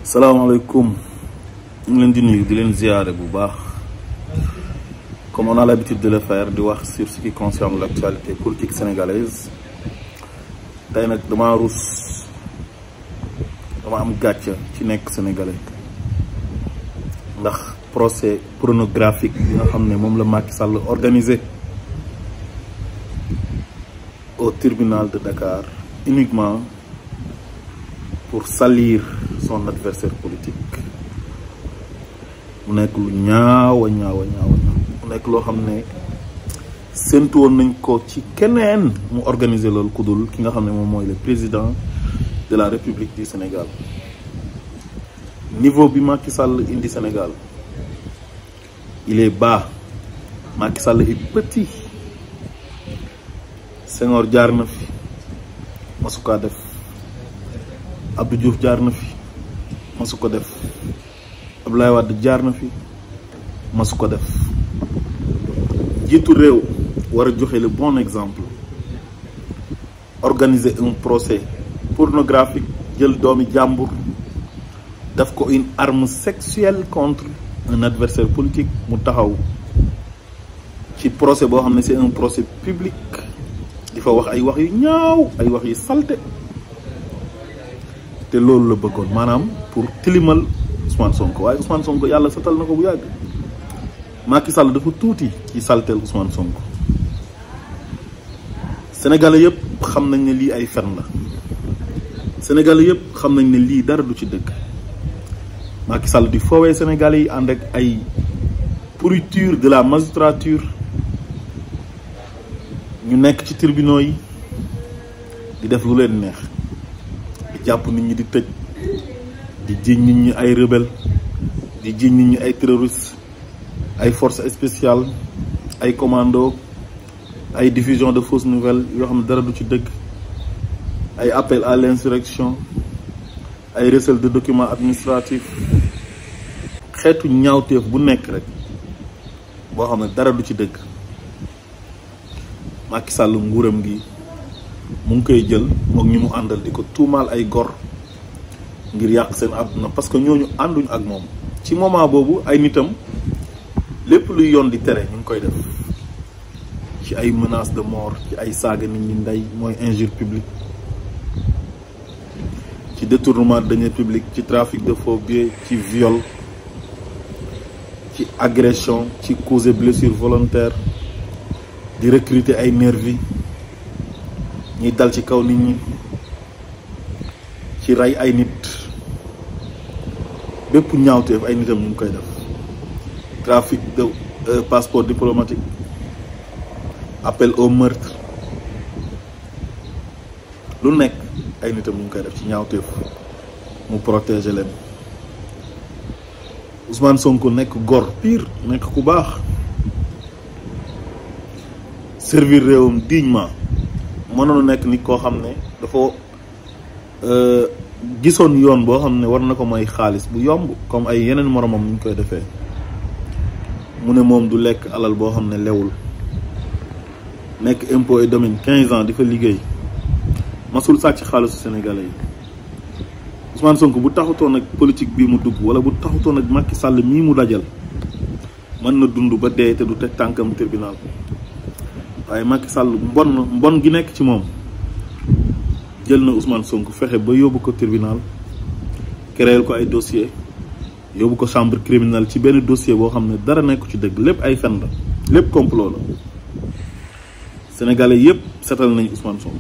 salaamaaleykum ñu ngi leen di nuyu di leen ziare bu baax comme on a l'habitude de le faire di wax sur ce qui concerne l'actualité politique sénégalaise tey nag dama am gàcce ci nekk sénégalais ndax procès pornographique bi nga xam ne moom la Macky Sall organisé au tribunal de Dakar uniquement pour salir son adversaire politique mu nekk lu ñaaw mu nekk loo xam ne séntu woon nañ ko ci keneen mu organiser loolu ku dul ki nga xam ne moom mooy le président de la République du Sénégal. Niveau bi Macky Sall indi Sénégal il est bas. Macky Sall est petit. Senghor jaar na fi masu ko def, Abdou Diouf jaar na fi masu ko def, Abdoulaye Wade jaar na fi masu ko def. jiitu réew war a joxe le bon exemple, organiser un procès pornographique, jël doomi jàmbur daf ko une arme sexuelle contre un adversaire politique mu taxaw ci procès boo xam ne c'est un procès public di fa wax ay wax yu ñaaw, ay wax yu salte te loolu la bëggoon maanaam pour tilimal Ousmane Sonko. waaye Ousmane Sonko yàlla satal na ko bu yàgg. Macky Sall dafa tuuti ci salteel Ousmane Sonko. Sénégalais yëpp xam nañ ne lii ay fen la, Sénégalais yëpp xam nañ ne lii dara du ci dëgg. Macky Sall di foowee Sénégalais yi ànd ak ay pourriture de la magistrature, ñu nekk ci tribunaux yi di def lu leen neex, di jàpp nit ñi di tëj, di jiiñ nit ñi ay rebelle, di jiiñ nit ñi ay terroriste, ay forces spéciales, ay commando, ay diffusion de fausses nouvelles yoo xam ne dara du ci dëgg, ay appel à l'insurrection, ay recel de documents administratifs, xeetu ñaawteef bu nekk rek boo xam ne dara du ci dëgg. Macky Sall nguuram gi mu ngi koy jël moom ñi mu àndal di ko tuumaal ay gor ngir yàq seen àdduna, parce que ñooñu ànduñ ak moom. ci moment boobu ay nitam lépp luy yoon di tere ñu ngi koy def, ci ay menaces de mort, ci ay saaga nit ñi ndey mooy injure publique, ci détournement de deniers publics, ci trafic de faux billets, ci viol, ci agression, ci cause et blessure volontaire, di recruter ay nervis ñuy dal ci kaw nit ñi, ci rey ay nit, bépp ñaawteef ay nitam ñu ngi koy def. Trafic de passeport diplomatique, appel au meurtre, lu nekk ay nitam ñu ngi koy def ci ñaawteef mu protéger leen. Ousmane Sonko nekk gor pire, nekk ku baax, servir réewam dignement, mënoon nekk nit koo xam ne dafa gisoon yoon boo xam ne war na ko may xaalis bu yomb comme ay yeneen moromam ñu koy defee. mu ne moom du lekk alal boo xam ne lewul, nekk impôt et domaine 15 ans di fa liggéey, masul sàcc xaalisu sénégalais yi. Ousmane Sonko bu taxutoon ak politique bii mu dugg, wala bu taxutoon ak Macky Sall mii mu dajal, mën na dund ba dee te du teg tànkam tribunal. waaye Macky Sall mbon gi nekk ci moom jël na Ousmane Sonko fexe ba yóbbu ko tribunal, créer ko ay dossier, yóbbu ko chambre criminelle ci benn dossier boo xam ne dara nekku ci dëgg, lépp ay fen la, lépp complot la. Sénégalais yëpp setal nañ Ousmane Sonko.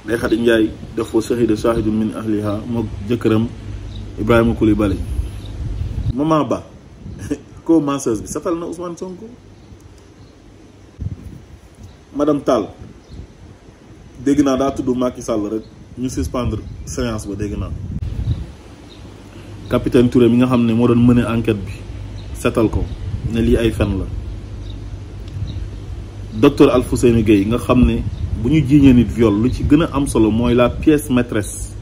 Ndeye Khady Ndiaye def fa shahida shahidun min ahliha mook jëkkëram Ibrahima Coulibaly. Maman Ba ko masseuse bi setal na Ousmane Sonko. Madame Tall dégg naa daa tudd Macky Sall rek ñu suspendre séance ba, dégg naa. Capitaine Touré mi nga xam ne moo doon mener enquête bi setal ko ne lii ay fen la. Docteur Alfousseyni Gueye nga xam ne bu ñu jiiñee nit viol lu ci gën a am solo mooy la pièce maîtresse,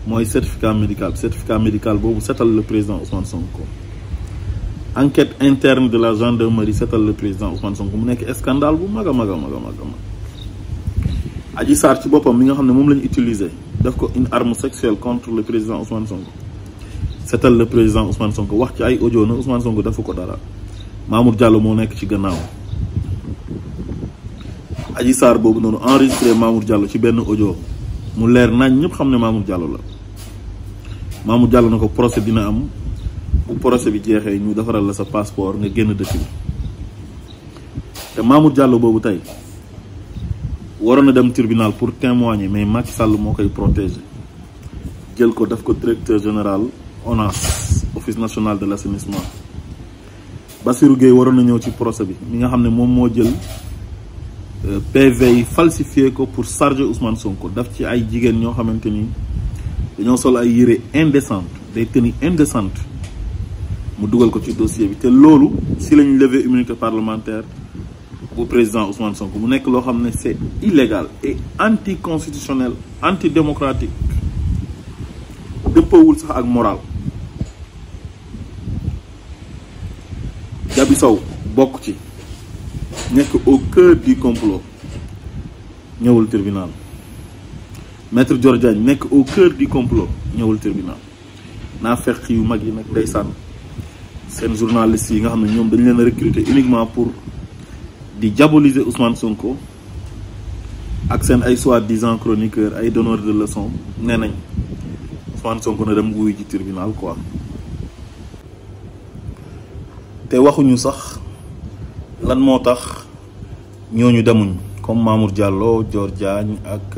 mooy certificat médical boobu setal le président Ousmane Sonko. Enquête interne de la gendarmerie setal le président Ousmane Sonko mu nekk scandale bu mag a mag a mag a mag. Adji Sarr ci boppam mi nga xam ne moom la ñu utiliser def ko une arme sexuelle contre le président Ousmane Sonko setal le président Ousmane Sonko wax ci ay audio na Ousmane Sonko defu ko dara Mamour Diallo moo nekk ci gannaaw Adji Sarr boobu noonu enregistré Mamour Diallo ci benn audio mu leer nañ ñëpp xam ne Mamour Diallo la Mamour Diallo na ko procès dina am bu procès bi jeexee ñu defaral la sa passeport nga génn dëkk bi te Mamour Diallo boobu tey waroon na dem tribunal pour témoigner mais Macky Sall moo koy protéger jël ko def ko directeur général ONAS office national de l'assainissement Bassirou Gueye waroon na ñëw ci procès bi mi nga xam ne moom moo jël PV yi falsifié ko pour charger Ousmane Sonko daf ci ay jigéen ñoo xamante ni dañoo sol ay yére indécente day tenues indécente mu dugal ko ci dossier bi te loolu si lañ lever immunité parlementaire bu président Ousmane Sonko mu nekk loo xam ne c'est illégal et anticonstitutionnel antidémocratique dëppawul sax ak moral. Gabi Sow bokk ci nekk au cœur du complot ñëwul tribunal maître Dior Diagne nekk au cœur du complot ñëwul tribunal naa fekk yu mag yi nag day sànn seen journalistes yi nga xam ne ñoom dañ leen a recruter uniquement pour di diaboliser Ousmane Sonko ak seen ay soi-disant chroniqueurs ay donneurs de leçons nee nañ Ousmane Sonko na dem wuyu ji tribunal quoi te waxuñu sax lan moo tax ñooñu demuñ comme Mamour Diallo Dior Diagne ak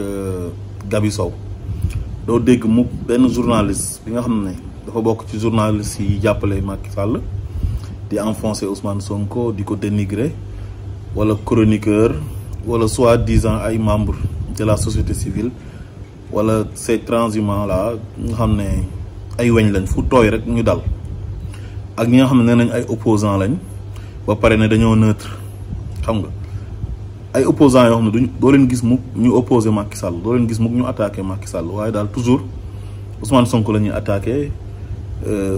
Gabi Sow doo dégg mu benn journaliste bi nga xam ne dafa bokk ci journaliste yi jàppale Macky Sall di enfoncer Ousmane Sonko di ko dénigrer wala chroniqueur wala soi-disant ay membres de la société civile wala ces transhumants là nga xam ne ay weñ lañ fu tooy rek ñu dal ak ñi nga xam ne nee nañ ay opposants lañ ba pare ne dañoo neutre xam nga ay opposants yoo xam ne duñ doo leen gis mukk ñu opposé Macky Sall doo leen gis mukk ñu attaqué Macky Sall waaye daal toujours Ousmane Sonko la ñuy attaqué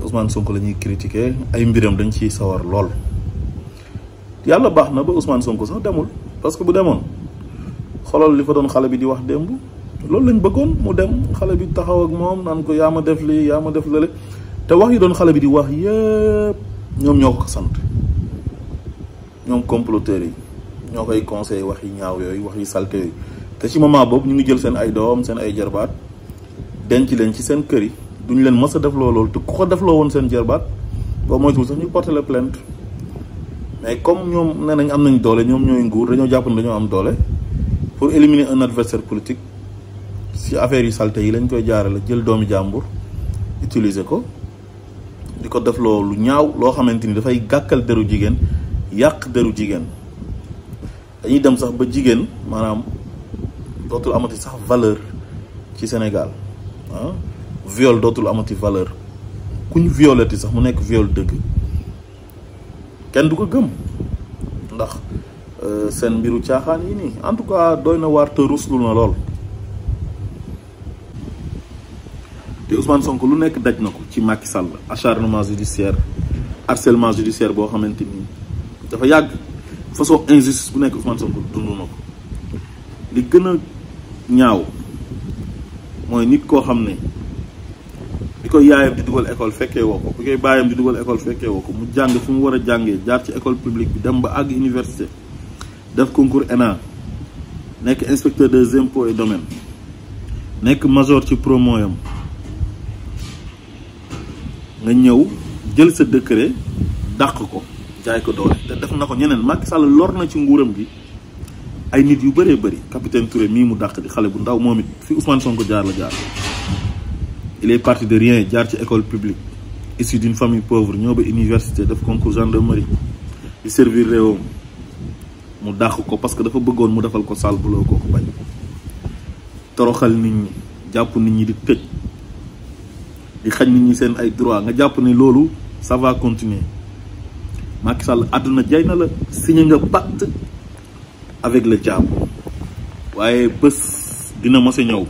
Ousmane Sonko la ñuy critiqué ay mbiram dañ ciy sawar lool. yàlla baax na ba Ousmane Sonko sax demul parce que bu demoon xoolal li fa doon xale bi di wax démb loolu lañ bëggoon mu dem xale bi taxaw ak moom naan ko yaa ma def lii yaa ma def lële te wax yi doon xale bi di wax yëpp ñoom ñoo ko sant ñoom comploteurs yi ñoo koy conseillé wax yi ñaaw yooyu wax yi salte yooyu te ci moment boobu ñu ngi jël seen ay doom seen ay jarbaat denc leen ci seen kër yi duñu leen mës a def loolu te ku ko defloo woon seen jarbaat boo moytuwul sax ñu porté la plainte mais comme ñoom nee nañ am nañ doole ñoom ñooy nguur dañoo jàpp ne dañoo am doole pour éliminer un adversaire politique si affaire yi salte yi lañ koy jaarale jël doomi jàmbur utiliser ko di ko def loolu ñaaw loo xamante ni dafay gàkkal deru jigéen yàq deru jigéen dañuy dem sax ba jigéen maanaam dootul amati sax valeur ci Sénégal ah viol dootul amati valeur ku ñu violeti sax mu nekk viol dëgg kenn du ko gëm ndax seen mbiru caaxaan yi nii en tout cas doy na waar te ruslu na lool te Ousmane Sonko lu nekk daj na ko ci Macky Sall acharnement judiciaire harcèlement judiciaire boo xamante ni dafa yàgg façon injustice bu nekk Ousmane Sonko dund na ko li gën a ñaaw mooy nit koo xam ne bi koy yaayam di dugal école fekkee woo ko bi koy baayam di dugal école fekkee woo ko mu jàng fi mu war a jàngee jaar ci école publique bi dem ba àgg université def concours ENA nekk inspecteur des impôts et domaines nekk major ci promo yam nga ñëw jël sa décret dàq ko jaay ko doole te def na ko ñeneen Macky Sall lor na ci nguuram gi ay nit yu bëree bëri capitaine Touré mii mu dàq di xale bu ndaw moom it fi Ousmane Sonko jaar la jaar il est parti de rien jaar ci école publique issu d'une famille pauvre ñëw ba université def concours gendarmerie di servir réewam mu dàq ko parce que dafa bëggoon mu defal ko sal buloo kooku bañ toroxal nit ñi jàpp nit ñi di tëj di xañ nit ñi seen ay droit nga jàpp ne loolu ça va continuer Macky Sall àdduna jay na la signé nga pacte avec le diable waaye bés dina mos a ñëw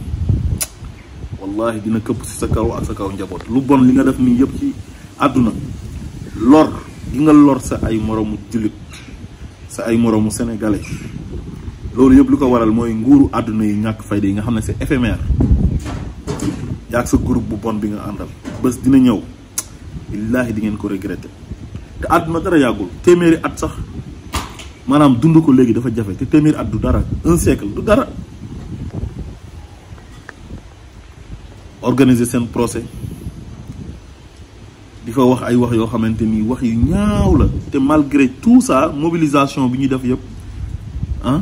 wallahi dina këpp si sa kaw ak sa kaw njaboot lu bon li nga def nii yëpp ci àdduna lor gi nga lor sa ay moromu jullit sa ay moromu sénégalais loolu yëpp lu ko waral mooy nguuru àdduna yi ñàkk fayda yi nga xam ne c'est éphémère yaag sa groupe bu bon bi nga àndal bés dina ñëw billaahi di ngeen ko regretter. te àdduna dara yàggul téeméeri at sax maanaam dund ko léegi dafa jafe te téeméeri at du dara, un siècle du dara. organiser seen procès di fa wax ay wax yoo xamante ni wax yu ñaaw la te malgré tout ça mobilisation bi ñu def yëpp ah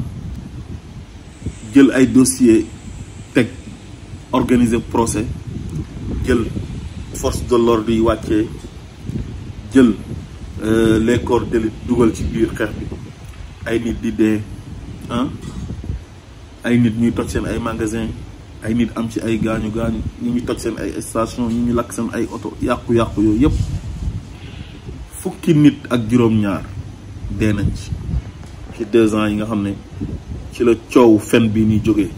jël ay dossier teg organiser procès jël force de l'ordre yi wàccee jël les corps d'élite dugal ci biir xeex bi ay nit di dee ah ay nit ñuy toj seen ay magasin ay nit am ci ay gaañu gaañu ñu toj seen ay station ñu lakk seen ay oto yàqu-yàqu yooyu yëpp fukki nit ak juróom-ñaar dee nañ ci 2 ans yi nga xam ne ci la coow fen bii ni jógee.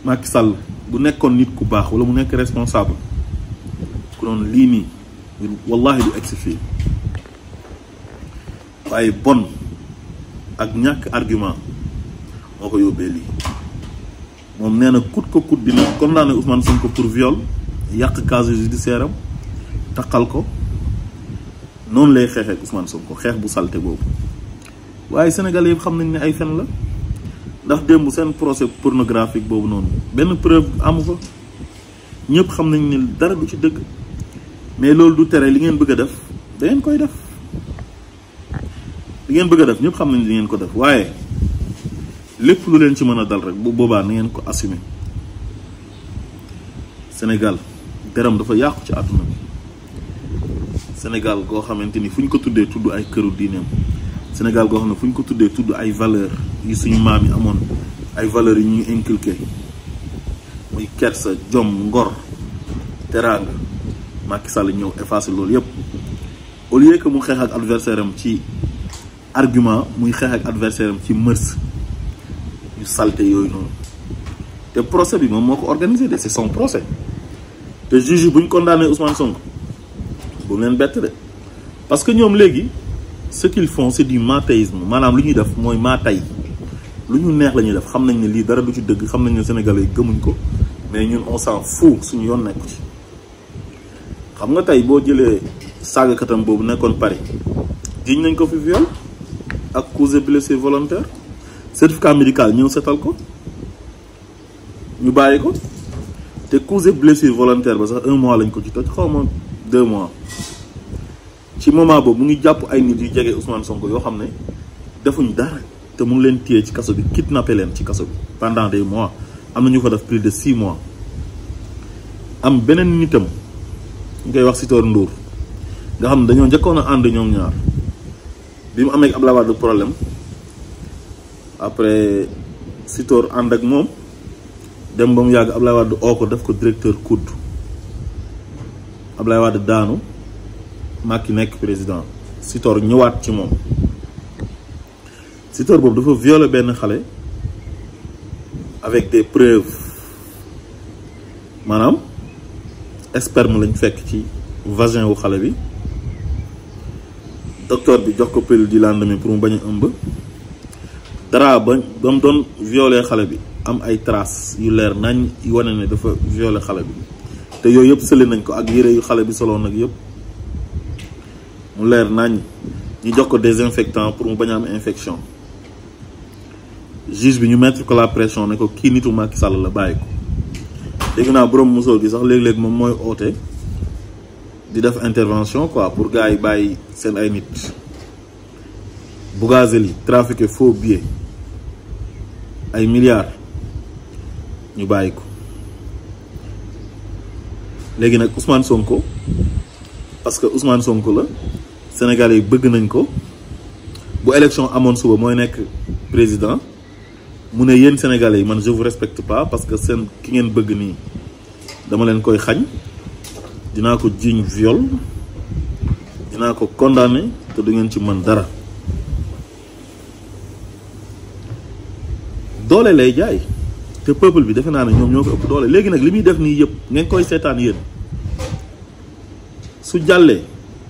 Macky Sall bu nekkoon nit ku baax wala mu nekk responsable ku doon lii nii wallahi du egsi fii waaye bon ak ñàkk argument moo ko yóbbee lii. moom nee na kut ko kut dina condamné Ousmane Sonko pour viol yàq casier judiciaire am taqal ko noonu lay xeexee ak Ousmane Sonko xeex bu salte boobu. waaye Sénégalais yëpp xam nañ ne ay fen la ndax démb seen procès pornographique boobu noonu benn preuve amu fa ñëpp xam nañ ne dara du ci dëgg mais loolu du tere li ngeen bëgg a def da ngeen koy def li ngeen bëgg a def ñëpp xam nañ li ngeen ko def waaye. lépp lu leen ci mën a dal rek bu boobaa na ngeen ko assumer. Sénégal deram dafa yàqu ci àdduna bi Sénégal goo xamante ni fu ñu ko tuddee tudd ay këru diineem Sénégal goo xam ne fu ñu ko tuddee tudd ay valeurs yi suñu maam yi amoon ay valeurs yi ñuy inculqué muy kersa jom ngor teraanga Macky Sall ñëw effacé loolu yépp au lieu que mu xeex ak adversaire am ci argument muy xeex ak adversaire am ci mërs yu salte yooyu noonu te procès bi moom moo ko organisé de c'est son procès te juge yi bu ñu condamné Ousmane Sonko bu leen bett de parce que ñoom léegi ce qu'ils font c'est du matéisme maanaam lu ñuy def mooy maatay lu ñu neex la ñuy def xam nañ ne lii dara du ci dëgg xam nañ ne Sénégalais yi gëmuñ ko mais ñun on s'en fout suñu yoon nekku ci. xam nga tey boo jëlee saagakatam boobu nekkoon Paris jiñ nañ ko fi viol ak coups et blessures volontaires certificat médical ñëw setal ko ñu bàyyi ko te coups et blessures volontaires ba sax 1 mois lañ ko ci toj xaw ma 2 mois ci moment boobu mu ngi jàpp ay nit yu jege Ousmane Sonko yoo xam ne defuñ dara te mu ngi leen téye ci kaso bi kidnappé leen ci kaso bi pendant des mois am na ñu fa def plus de 6 mois am beneen nitam ñu koy wax Sitor Ndour nga xam ne dañoo njëkkoon a ànd ñoom ñaar bi mu amee ak Abdoulaye Wade problème après Sitor ànd ak moom dem ba mu yàgg Abdoulaye Wade oo ko def ko directeur COUD Abdoulaye Wade daanu Macky nekk président Sitor ñëwaat ci moom Sitor boobu dafa violer benn xale avec des preuves maanaam sperme lañ fekk ci vagin wu xale bi docteur bi jox ko pilule du lendemain pour mu bañ a ëmb dara ba mu doon violer xale bi am ay traces yu leer nañ yu wane ne dafa violer xale bi te yooyu yëpp sële nañ ko ak yére yu xale bi soloon nag yëpp mu leer nañ ñu jox ko désinfectant pour mu bañ a am infection juge bi ñu mettre ko la pression ne ko kii nitu Macky Sall la bàyyi ko dégg naa borom musóor bi sax léeg-léeg moom mooy oote di def intervention quoi pour gars yi bàyyi seen ay nit Bougazelli trafiqué faux billets ay milliards ñu bàyyi ko léegi nag Ousmane Sonko parce que Ousmane Sonko la Sénégalais yi bëgg nañ ko bu élection amoon suba mooy nekk président mu ne yéen Sénégalais yi man je vous respecte pas parce que seen ki ngeen bëgg nii dama leen koy xañ dinaa ko jiiñ viol dinaa ko condamné te du ngeen ci mën dara doole lay jaay te peuple bi defe naa ne ñoom ñoo ko ëpp doole léegi nag li muy def nii yëpp ngeen koy seetaan yéen su jàllee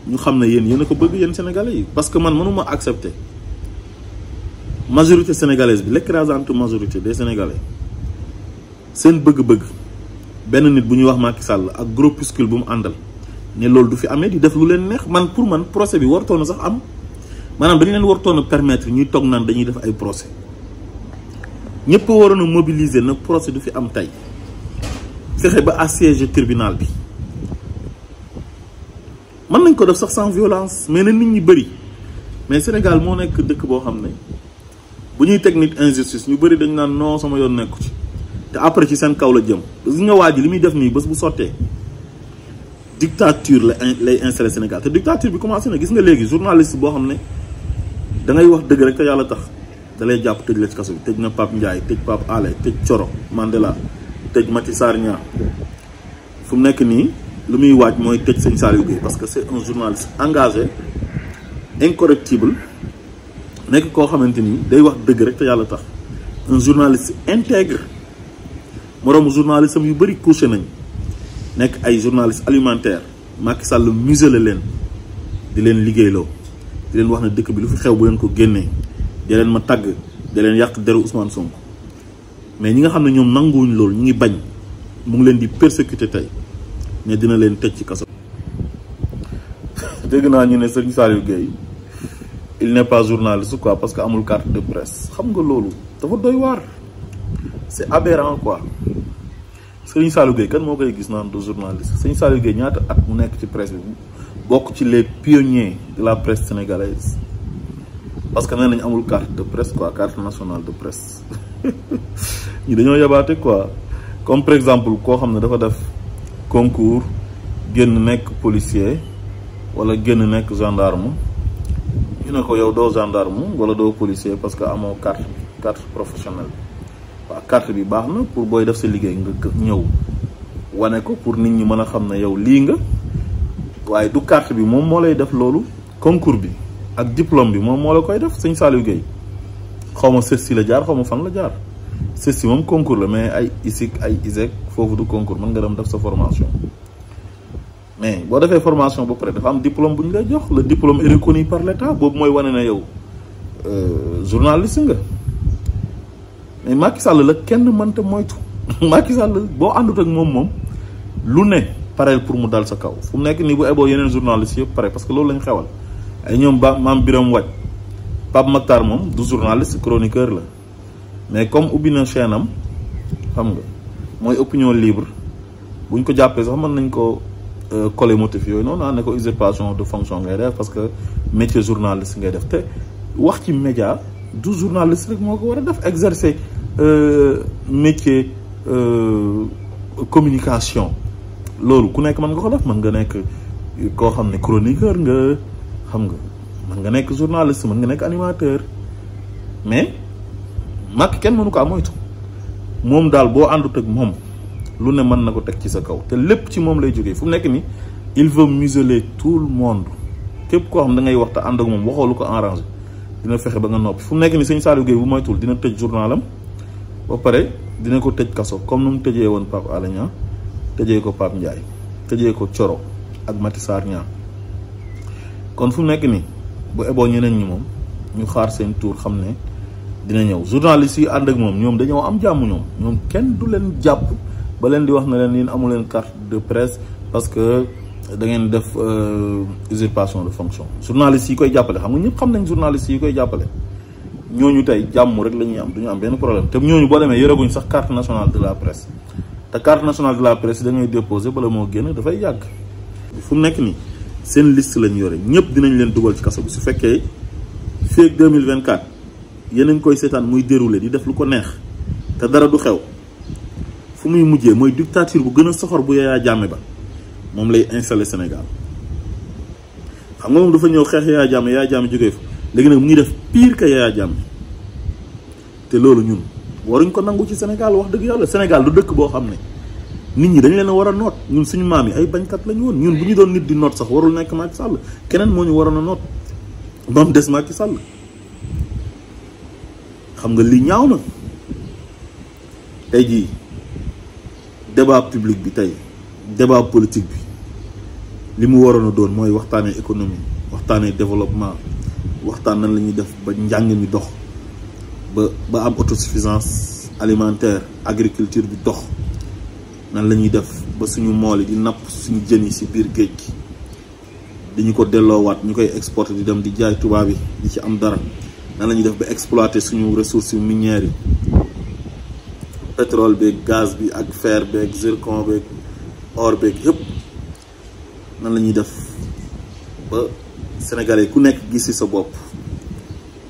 ñu xam ne yéen a ko bëgg yéen Sénégalais yi parce que man mënuma accepter majorité sénégalaise bi l'écrasante majorité des Sénégalais seen bëgg-bëgg benn nit bu ñuy wax Macky Sall ak groupuscule bu mu àndal ne loolu du fi amee di def lu leen neex. man pour man procès bi wartoon na sax am maanaam dañu leen wartoon a permettre ñuy toog naan dañuy def ay procès ñëpp waroon a mobiliser na procès du fi am tey fexe ba assiéger tribunal bi. mën nañ ko def sax sans violence mais na nit ñi bëri mais Sénégal moo nekk dëkk boo xam ne bu ñuy teg nit injustice ñu bëri dañ naan non sama yoon nekku ci te après ci seen kaw la jëm. gis nga waa ji li muy def nii bés bu sottee dictature lay installé Sénégal te dictature bi commencé na. gis nga léegi journaliste boo xam ne da ngay wax dëgg rek te yàlla tax da lay jàpp tëj la ci kaso bi. tëj na Pape Ndiaye tëj Pape Alé tëj Coro Mandela tëj Mati Sarr Niang fu mu nekk nii lu muy waaj mooy tëj Sëñ Saliou Gueye parce que c'est un journaliste engagé incorrectible nekk koo xamante ni day wax dëgg rek te yàlla tax un journaliste intègre moroomu journaliste am yu bëri couché nañ nekk ay journaliste alimentaire. Macky Sall muselé leen di leen liggéeyloo di leen wax ne dëkk bi lu fi xew bu leen ko génnee di leen ma tàgg di leen yàq deru Ousmane Sonko mais ñi nga xam ne ñoom nanguwuñ loolu ñu ngi bañ mu ngi leen di persécuter tey ne dina leen tëj ci kaso. dégg naa ñu ne Serigne Saliou Gueye il n'est pas journaliste quoi parce que amul carte de presse. xam nga loolu dafa doy waar c'est aberrant quoi. Serigne Saliou Gueye kan moo koy gis naan du journaliste. Serigne Saliou Gueye ñaata at mu nekk ci presse bi bokk ci les pionniers de la presse sénégalaise parce que nee nañ amul carte de presse quoi, carte nationale de presse. ñi dañoo yabaate quoi. comme par exemple koo xam ne dafa def concours génn nekk policier wala génn nekk gendarme ñu ne ko yow doo gendarme wala doo policier parce que amoo carte professionnelle. waaw carte bi baax na pour booy def sa liggéey nga ñëw wane ko pour nit ñi mën a xam ne yow lii nga waaye du carte bi moom moo lay def loolu. concours bi ak diplôme bi moom moo la koy def. Sëñ Saliou Gueye xaw ma CESTI la jaar xaw ma fan la jaar. CESTI moom concours la mais ay ISIC ay ISEC foofu du concours mën nga dem def sa formation mais boo defee formation ba pare dafa am diplôme bu ñu lay jox. le diplôme est reconnu par l'État boobu mooy wane ne yow journaliste nga. mais Macky Sall la kenn mënta moytu. Macky Sall boo àndut ak moom lu ne pareel pour mu dal sa kaw fu mu nekk nii bu eboo yeneen journaliste yëpp pare parce que loolu lañ xewal. ay ñoom Mame Birame Wathie Pape Makhtar moom du journaliste chroniqueur la mais comme ubbi na chaîne am xam nga mooy opinion libre buñ ko jàppee sax mën nañ ko coller motif yooyu noonu ne ko usurpation de fonction ngay def parce que métier journaliste ngay def te wax ci média du journaliste rek moo ko war a def. exercer métier communication loolu ku nekk mën nga ko def. mën nga nekk koo xam ne chroniqueur nga xam nga mën nga nekk journaliste mën nga nekk animateur mais Macky kenn mënu ko moytu. moom daal boo àndut ak moom lu ne mën na ko teg ci sa kaw te lépp ci moom lay jógee. fu mu nekk nii il veut museler tout le monde képp koo xam da ngay wax te ànd ak moom waxoo lu ko arrangé dina fexe ba nga noppi. fu mu nekk nii Sëñ Saliou Gueye bu moytuwul dina tëj journalam ba pare dina ko tëj kaso comme nu mu tëjee woon Pape Alé Niang tëjee ko Pape Ndiaye tëjee ko Coro ak Mati Sarr Niang. kon fu mu nekk nii bu eboo ñeneen ñi moom ñu xaar seen tour xam ne dina ñëw. journalistes yi ànd ak moom ñoom dañoo am jàmm. ñoom kenn du leen jàpp ba leen di wax na leen yéen amu leen carte de presse parce que da ngeen def usurpation de fonction. journalistes yi koy jàppale xam nga ñëpp xam nañ journalistes yi koy jàppale ñooñu tey jàmm rek la ñuy am du ñu am benn problème te ñooñu boo demee yoreguñ sax carte nationale de la presse te carte nationale de la presse da ngay déposer bala moo génn dafay yàgg. fu mu nekk nii seen liste lañ yore ñëpp dinañ leen dugal ci kaso bi su fekkee fii ak 2024 yéen a ngi koy seetaan muy déroulé di def lu ko neex te dara du xew. fu muy mujjee mooy dictature bu gën a soxor bu Yaya Jammeh ba moom lay installé Sénégal. xam nga moom dafa ñëw xeex Yaya Jammeh jógee fa léegi nag mu ngi def pire que Yaya Jammeh te loolu ñun waruñ ko nangu ci Sénégal. wax dëgg yàlla Sénégal du dëkk boo xam ne nit ñi dañ leen a war a noot. ñun suñu maam yi ay bañkat lañu woon. ñun bu ñu doon nit di noot sax warul nekk Macky Sall keneen moo ñu waroon a noot ba mu des Macky Sall. xam nga lii ñaaw na. tey jii débat public bi tey débat politique bi li mu waroon a doon mooy waxtaanee économie waxtaanee développement waxtaan nan la ñuy def ba njàng mi dox ba am autosuffisance alimentaire agriculture bi dox nan la ñuy def ba suñu mool yi di napp suñu jën yi si biir géej gi dañu ko delloowaat ñu koy exporter di dem di jaay tubaab yi di ci am dara nan la ñuy def ba exploiter suñu ressources minières yi pétrole beeg gaz bi ak fer beeg zircon beeg or beeg yëpp nan la ñuy def ba Sénégalais ku nekk gis ci sa bopp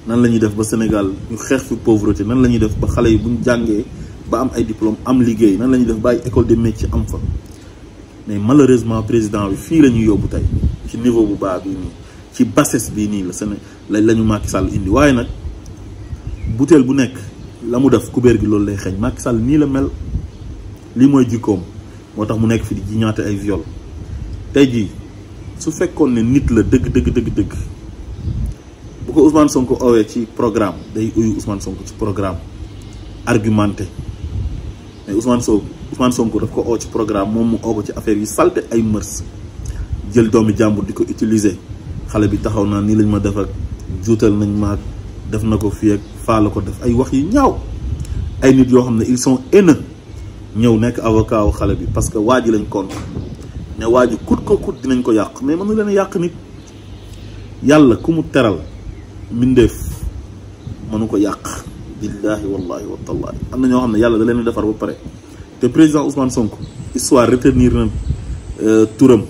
nan la ñuy def ba Sénégal ñu xeex fi pauvreté nan la ñuy def ba xale yi buñ jàngee ba am ay diplôme am liggéey nan la ñuy def ba ay école de métier am fa mais malheureusement président bi fii la ñuy yóbbu tey ci niveau bu baax bii nii ci bassesse bii nii la ñu Macky Sall indi waaye nag butéel bu nekk la mu def kubéer gi loolu lay xeeñ Macky Sall nii la mel lii mooy jikkoom moo tax mu nekk fi di jiñaate ay viol tey jii su fekkoon ne nit la dëgg bu ko Ousmane Sonko owee ci programme day uyu Ousmane Sonko ci programme argumenté mais Ousmane Sonko daf ko oo ci programme moom mu oo ko ci affaire yi salte ay mërs jël doomi jàmbur di ko utiliser xale bi taxaw naa nii lañ ma def ak juutal nañ ma def na ko fii ak faa la ko def ay wax yi ñaaw ay nit yoo xam ne ils sont haineux ñëw nekk avocat wu xale bi parce que waa ji lañ contre ne waa ji kut ko kut dinañ ko yàq mais mënu leen a yàq nit yàlla ku mu teral mbindeef mënu ko yàq billahi wallahi wa tallahi am na ñoo xam ne yàlla da leen defar ba pare te président Ousmane Sonko histoire retenir na turam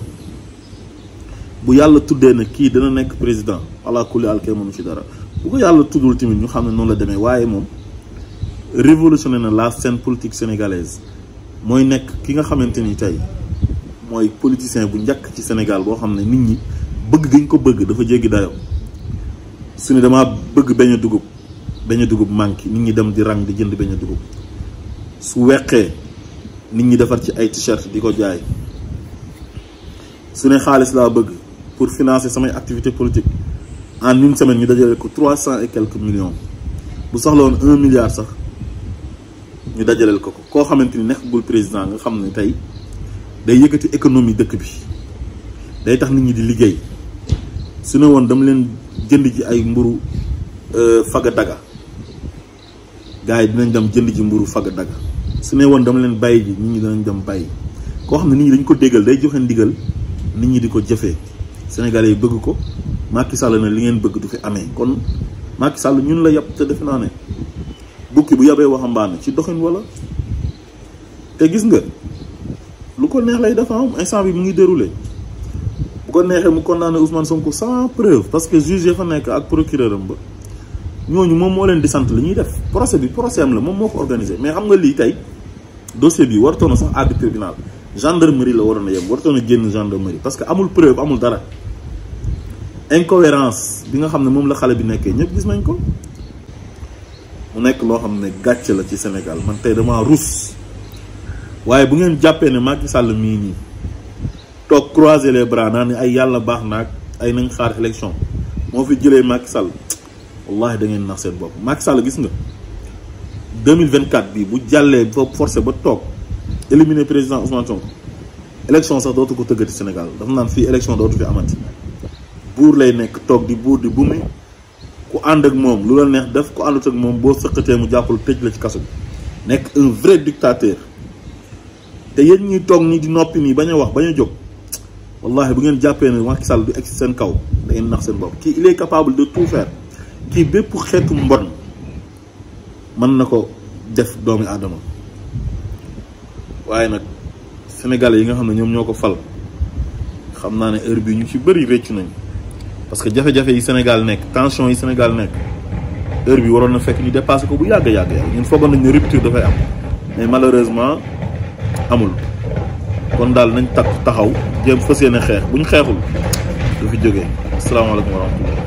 bu yàlla tuddee na kii dana nekk président ala kulli al kay mënu ci dara bu ko yàlla tuddul tamit ñu xam ne noonu la demee waaye moom révolutionné na la scène politique sénégalaise mooy nekk ki nga xamante ni tey mooy politicien bu njëkk ci Sénégal boo xam ne nit ñi bëgg gi ñu ko bëgg dafa jéggi dayoo su ne damaa bëgg beñ a dugub manqué nit ñi dem di rang di jënd beñ a dugub su weqee nit ñi defar ci ay t-shirt di ko jaay su ne xaalis laa bëgg pour financer samay activité politique en une semaine ñu dajale ko 300 et quelques millions bu soxla woon 1 milliard sax ñu dajaleel ko koo xamante ni nekkagul président nga xam ne tey day yëkkati économie dëkk bi day tax nit ñi di liggéey su ne woon dama leen jënd ji ay mburu faga daga gars yi dinañ dem jënd ji mburu faga daga su ne woon dama leen bàyyi ji nit ñi danañ dem bàyyi koo xam ne nit ñi dañ ko déggal day joxe ndigal nit ñi di ko jëfee Sénégalais yi bëgg ko Macky Sall na li ngeen bëgg du fi amee kon Macky Sall ñun la yàpp te defe naa ne bukki bu yabee waxambaane ci doxin wala te gis nga lu ko neex lay dafa am instant bi mu ngi déroulé bu ko neexee mu condamné Ousmane Sonko sans preuve parce que juge fa nekk ak procureur am ba ñooñu moom moo leen di sant li ñuy def procès bi procès am la moom moo ko organisé mais xam nga lii tey dossier bi wartoon na sax àgg tribunal gendarmerie la waroon a yem wartoon a génn gendarmerie parce que amul preuve amul dara incohérence bi nga xam ne moom la xale bi nekkee ñëpp gis nañ ko mu nekk loo xam ne gàcce la ci Sénégal man tey dama rus waaye bu ngeen jàppee ne Macky Sall mii nii toog croiser les bras naa ne ay yàlla baax naag ay nañ xaar élection moo fi jëlee Macky Sall wallahi da ngeen nax seen bopp Macky Sall gis nga 2024 bi bu jàllee fa forcé ba toog éliminer président Ousmane Sonko élection sax dootu ko tëggati Sénégal dafa naan fii élection dootu fi amati buur lay nekk toog di buur di bumi ku ànd ak moom lu la neex def ku àndut ak moom boo sëqatee mu jàppal tëj la ci kaso bi nekk un vrai dictateur te yéen ñuy toog nii di noppi nii bañ a wax bañ a jóg wallahi bu ngeen jàppee ne Macky Sall du egg seen kaw da ngeen nax seen bopp kii il est capable de tout faire kii bépp xeetu mbon mën na ko def doomi aadama waaye nag sénégalais yi nga xam ne ñoom ñoo ko fal xam naa ne heure bi ñu ci bëri réccu nañ parce que jafe-jafe yi Sénégal nekk tension yi Sénégal nekk heure bi waroon na fekk ñu dépassé ko bu yàgg ñun foogoon nañ ne rupture dafay am mais malheureusement amul kon daal nañ taxaw jéem fas yéene xeex bu ñu xeexul du fi jógee asalaamaaleykum wa rahmatulah